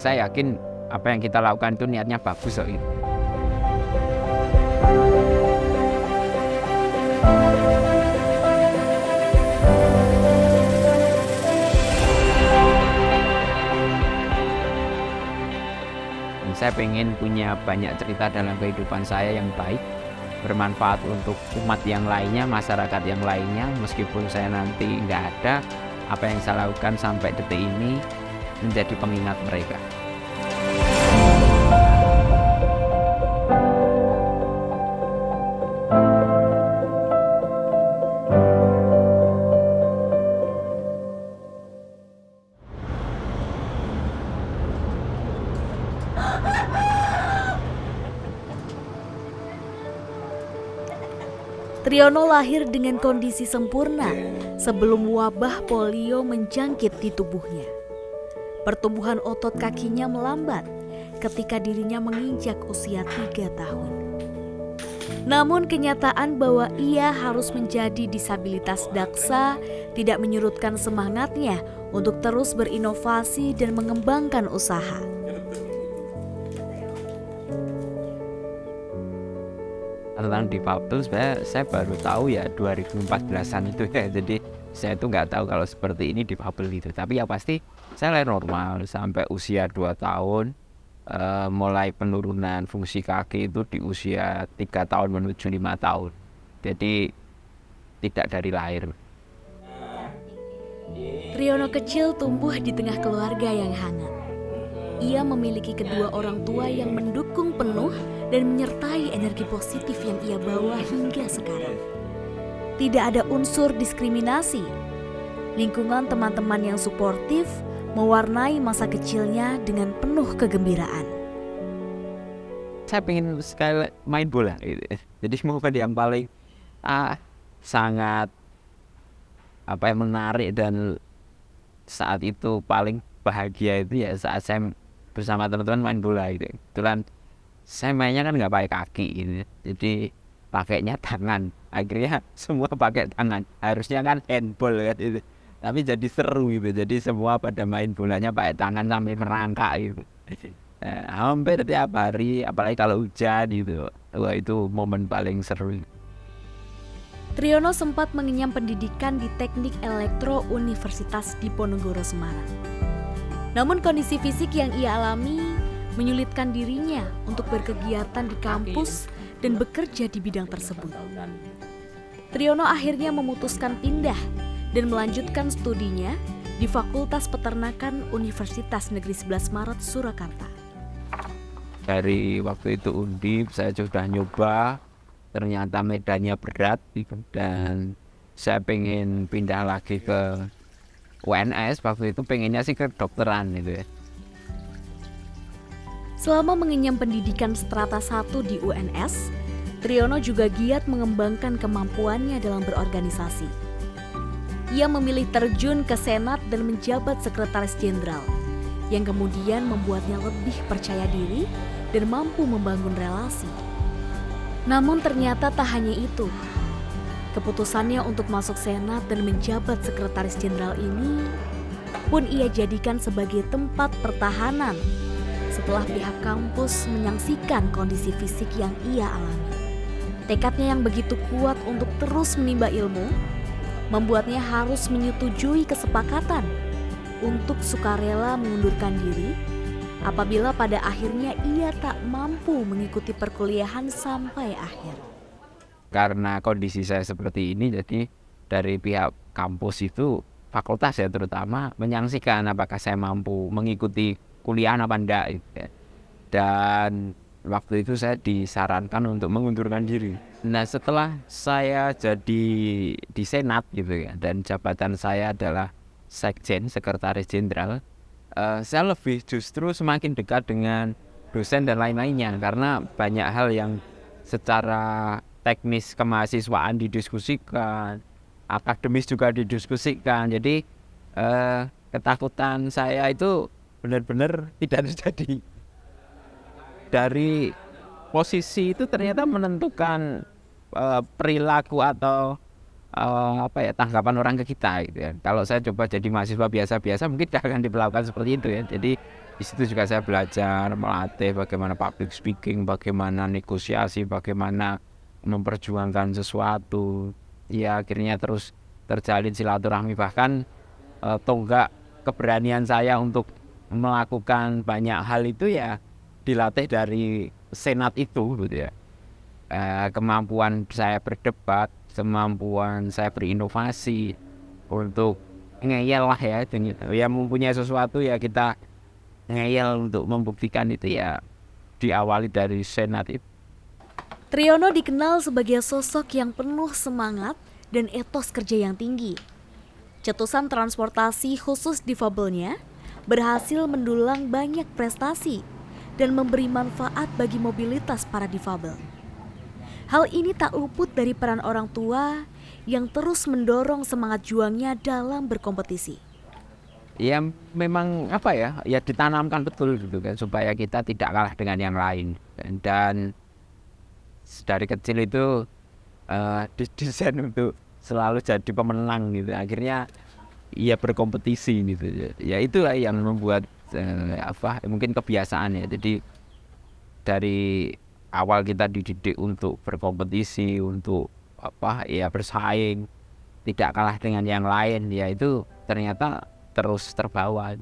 Saya yakin apa yang kita lakukan itu niatnya bagus kok gitu. Saya pengen punya banyak cerita dalam kehidupan saya yang baik, bermanfaat untuk umat yang lainnya, masyarakat yang lainnya. Meskipun saya nanti nggak ada, apa yang saya lakukan sampai detik ini menjadi pengingat mereka. Triyono lahir dengan kondisi sempurna sebelum wabah polio menjangkit di tubuhnya. Pertumbuhan otot kakinya melambat ketika dirinya menginjak usia 3 tahun. Namun kenyataan bahwa ia harus menjadi disabilitas daksa tidak menyurutkan semangatnya untuk terus berinovasi dan mengembangkan usaha. Tentang difabel saya baru tahu ya 2014an itu ya. Jadi saya tuh nggak tahu kalau seperti ini difabel gitu. Tapi ya pasti saya lahir normal sampai usia 2 tahun. Mulai penurunan fungsi kaki itu di usia 3 tahun menuju 5 tahun. Jadi tidak dari lahir. Triyono kecil tumbuh di tengah keluarga yang hangat. Ia memiliki kedua orang tua yang mendukung penuh dan menyertai energi positif yang ia bawa hingga sekarang. Tidak ada unsur diskriminasi. Lingkungan teman-teman yang suportif mewarnai masa kecilnya dengan penuh kegembiraan. Saya pengen sekali main bola gitu. Jadi momen yang paling sangat menarik dan saat itu paling bahagia itu ya saat saya bersama teman-teman main bola gitu. Kebetulan saya mainnya kan nggak pakai kaki gitu. Jadi pakainya tangan. Akhirnya semua pakai tangan. Harusnya kan handball kan itu. Tapi jadi seru gitu. Jadi semua pada main bolanya pakai tangan sambil merangkak gitu. Hampir tiap hari, apalagi kalau hujan gitu. Wah, itu momen paling seru. Triyono sempat mengenyam pendidikan di Teknik Elektro Universitas Diponegoro Semarang. Namun kondisi fisik yang ia alami menyulitkan dirinya untuk berkegiatan di kampus dan bekerja di bidang tersebut. Triyono akhirnya memutuskan pindah dan melanjutkan studinya di Fakultas Peternakan Universitas Negeri 11 Maret Surakarta. Dari waktu itu undip saya sudah nyoba, ternyata medannya berat dan saya pengen pindah lagi ke UNS. Waktu itu pengennya sih ke dokteran gitu ya. Selama mengenyam pendidikan strata 1 di UNS, Triyono juga giat mengembangkan kemampuannya dalam berorganisasi. Ia memilih terjun ke Senat dan menjabat Sekretaris Jenderal, yang kemudian membuatnya lebih percaya diri dan mampu membangun relasi. Namun ternyata tak hanya itu. Keputusannya untuk masuk Senat dan menjabat Sekretaris Jenderal ini pun ia jadikan sebagai tempat pertahanan setelah pihak kampus menyaksikan kondisi fisik yang ia alami. Tekadnya yang begitu kuat untuk terus menimba ilmu membuatnya harus menyetujui kesepakatan untuk sukarela mengundurkan diri apabila pada akhirnya ia tak mampu mengikuti perkuliahan sampai akhir. Karena kondisi saya seperti ini, jadi dari pihak kampus itu, fakultas ya terutama, menyaksikan apakah saya mampu mengikuti kuliah apa enggak gitu ya. Dan waktu itu saya disarankan untuk mengundurkan diri. Nah setelah saya jadi di Senat gitu ya, dan jabatan saya adalah Sekjen, Sekretaris Jenderal, saya lebih justru semakin dekat dengan dosen dan lain-lainnya. Karena banyak hal yang secara teknis kemahasiswaan didiskusikan, akademis juga didiskusikan. Jadi ketakutan saya itu benar-benar tidak terjadi. Dari posisi itu ternyata menentukan perilaku atau tanggapan orang ke kita gitu ya. Kalau saya coba jadi mahasiswa biasa-biasa mungkin tidak akan diperlakukan seperti itu ya. Jadi Di situ juga saya belajar melatih bagaimana public speaking, bagaimana negosiasi, bagaimana memperjuangkan sesuatu. Ya akhirnya terus terjalin silaturahmi, bahkan tonggak keberanian saya untuk melakukan banyak hal itu ya dilatih dari senat itu gitu ya. Kemampuan saya berdebat, kemampuan saya berinovasi untuk ngeyel lah ya, ya mempunyai sesuatu ya kita ngeyel untuk membuktikan itu ya diawali dari senat itu. Triyono dikenal sebagai sosok yang penuh semangat dan etos kerja yang tinggi. Cetusan transportasi khusus difabelnya berhasil mendulang banyak prestasi dan memberi manfaat bagi mobilitas para difabel. Hal ini tak luput dari peran orang tua yang terus mendorong semangat juangnya dalam berkompetisi. Ya memang apa ya, ya ditanamkan betul gitu kan supaya kita tidak kalah dengan yang lain, dan dari kecil itu didesain untuk selalu jadi pemenang gitu. Akhirnya ya berkompetisi gitu ya, itulah yang membuat mungkin kebiasaan ya. Jadi dari awal kita dididik untuk berkompetisi, untuk ya bersaing, tidak kalah dengan yang lain, ya itu ternyata terus terbawa.